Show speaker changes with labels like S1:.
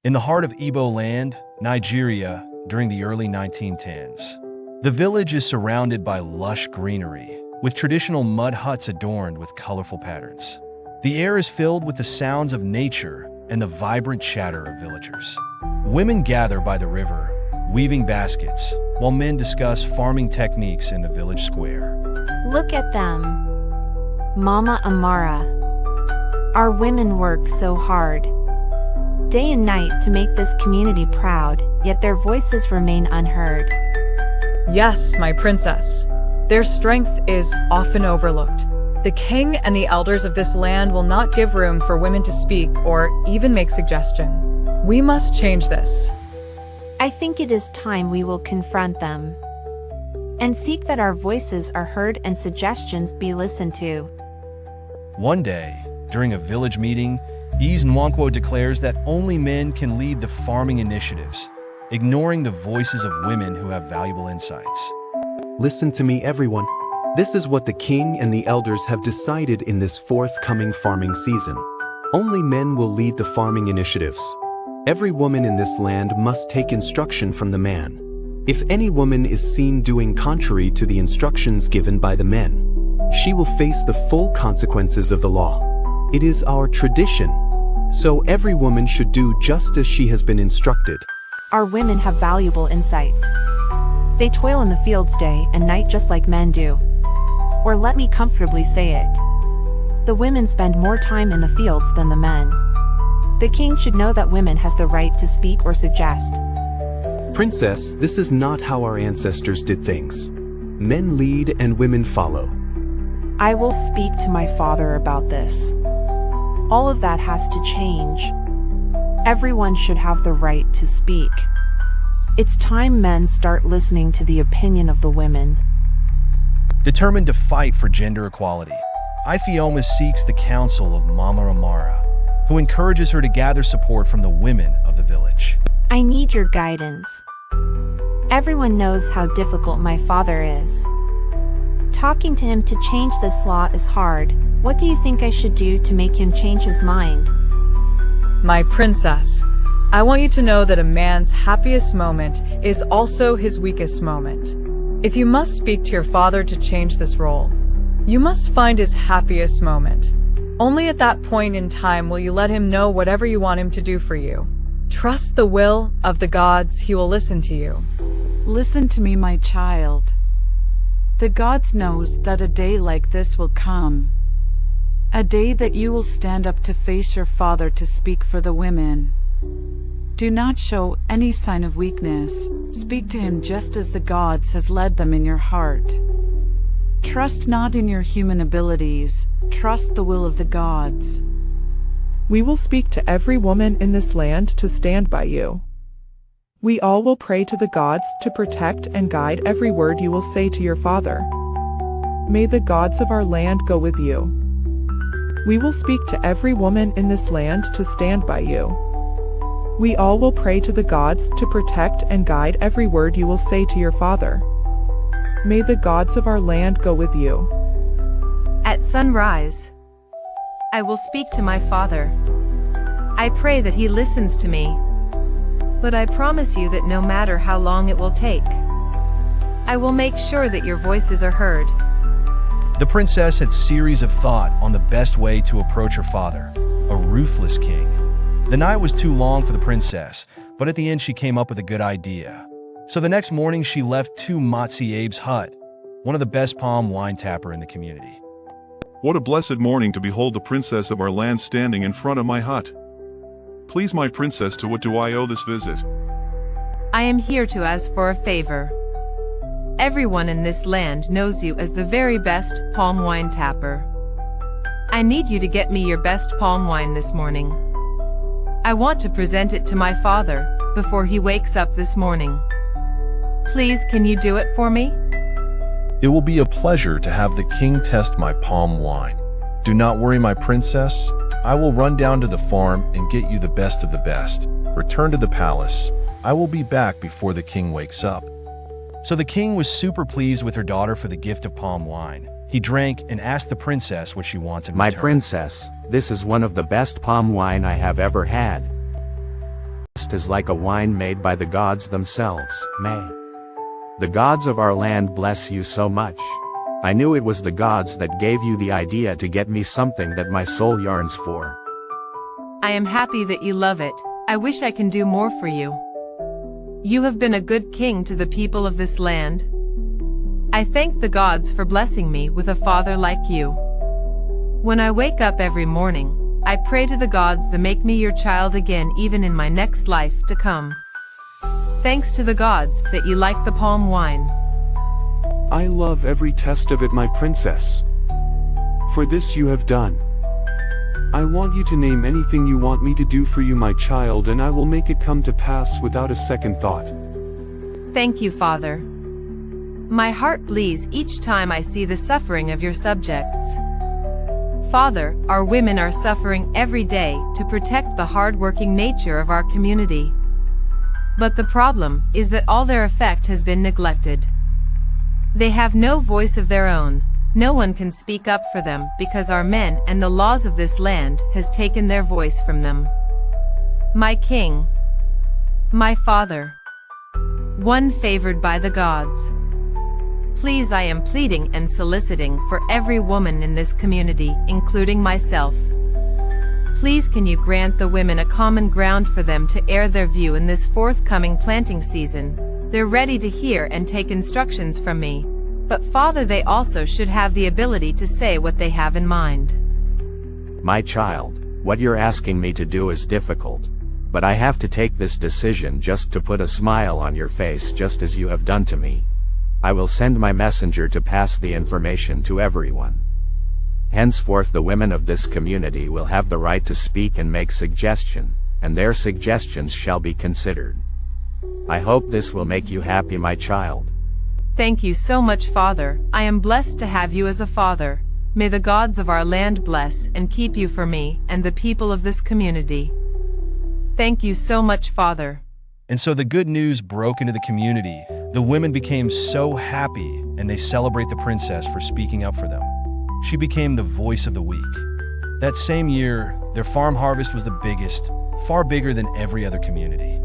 S1: in the heart of Igbo land, Nigeria, during the early 1910s. The village is surrounded by lush greenery, with traditional mud huts adorned with colorful patterns. The air is filled with the sounds of nature and the vibrant chatter of villagers. Women gather by the river, weaving baskets, while men discuss farming techniques in the village square.
S2: Look at them. Mama Amara. Our women work so hard, day and night, to make this community proud, yet their voices remain unheard.
S3: Yes, my princess. Their strength is often overlooked. The king and the elders of this land will not give room for women to speak or even make suggestion. We must change this.
S2: I think it is time we will confront them and seek that our voices are heard and suggestions be listened to.
S1: One day, during a village meeting, Eze Nwankwo declares that only men can lead the farming initiatives, ignoring the voices of women who have valuable insights.
S4: Listen to me, everyone. This is what the king and the elders have decided in this forthcoming farming season. Only men will lead the farming initiatives. Every woman in this land must take instruction from the man. If any woman is seen doing contrary to the instructions given by the men, she will face the full consequences of the law. It is our tradition, so every woman should do just as she has been instructed.
S2: Our women have valuable insights. They toil in the fields day and night just like men do. Or let me comfortably say it. The women spend more time in the fields than the men. The king should know that women has the right to speak or suggest.
S4: Princess, this is not how our ancestors did things. Men lead and women follow.
S2: I will speak to my father about this. All of that has to change. Everyone should have the right to speak. It's time men start listening to the opinion of the women.
S1: Determined to fight for gender equality, Ifeoma seeks the counsel of Mama Amara, who encourages her to gather support from the women of the village.
S2: I need your guidance. Everyone knows how difficult my father is. Talking to him to change this law is hard. What do you think I should do to make him change his mind?
S3: My princess, I want you to know that a man's happiest moment is also his weakest moment. If you must speak to your father to change this role, you must find his happiest moment. Only at that point in time will you let him know whatever you want him to do for you. Trust the will of the gods, he will listen to you.
S5: Listen to me, my child. The gods knows that a day like this will come. A day that you will stand up to face your father to speak for the women. Do not show any sign of weakness. Speak to him just as the gods has led them in your heart. Trust not in your human abilities. Trust the will of the gods.
S6: We will speak to every woman in this land to stand by you. We all will pray to the gods to protect and guide every word you will say to your father. May the gods of our land go with you. We will speak to every woman in this land to stand by you. We all will pray to the gods to protect and guide every word you will say to your father. May the gods of our land go with you.
S7: At sunrise, I will speak to my father. I pray that he listens to me. But I promise you that no matter how long it will take, I will make sure that your voices are heard.
S1: The princess had series of thought on the best way to approach her father, a ruthless king. The night was too long for the princess, but at the end she came up with a good idea. So the next morning she left to Matsi Abe's hut, one of the best palm wine tapper in the community.
S8: What a blessed morning to behold the princess of our land standing in front of my hut. Please, my princess, to what do I owe this visit?
S7: I am here to ask for a favor. Everyone in this land knows you as the very best palm wine tapper. I need you to get me your best palm wine this morning. I want to present it to my father before he wakes up this morning. Please, can you do it for me?
S9: It will be a pleasure to have the king test my palm wine. Do not worry, my princess. I will run down to the farm and get you the best of the best. Return to the palace. I will be back before the king wakes up.
S1: So the king was super pleased with her daughter for the gift of palm wine. He drank and asked the princess what she wants in
S10: My
S1: return.
S10: princess, this is one of the best palm wine I have ever had. is like a wine made by the gods themselves. May the gods of our land bless you so much. I knew it was the gods that gave you the idea to get me something that my soul yearns for.
S7: I am happy that you love it. I wish I can do more for you. You have been a good king to the people of this land. I thank the gods for blessing me with a father like you. When I wake up every morning, I pray to the gods to make me your child again even in my next life to come. Thanks to the gods that you like the palm wine.
S4: I love every test of it, my princess. For this you have done. I want you to name anything you want me to do for you, my child, and I will make it come to pass without a second thought.
S7: Thank you, Father. My heart bleeds each time I see the suffering of your subjects. Father, our women are suffering every day to protect the hard-working nature of our community. But the problem is that all their effect has been neglected. They have no voice of their own. No one can speak up for them because our men and the laws of this land has taken their voice from them. My king, my father, one favored by the gods. Please, I am pleading and soliciting for every woman in this community, including myself. Please, can you grant the women a common ground for them to air their view in this forthcoming planting season? They're ready to hear and take instructions from me. But Father, they also should have the ability to say what they have in mind.
S10: My child, what you're asking me to do is difficult. But I have to take this decision just to put a smile on your face, just as you have done to me. I will send my messenger to pass the information to everyone. Henceforth the women of this community will have the right to speak and make suggestion, and their suggestions shall be considered. I hope this will make you happy, my child.
S7: Thank you so much, Father. I am blessed to have you as a father. May the gods of our land bless and keep you for me and the people of this community. Thank you so much, Father.
S1: And so the good news broke into the community. The women became so happy, and they celebrate the princess for speaking up for them. She became the voice of the weak. That same year, their farm harvest was the biggest, far bigger than every other community.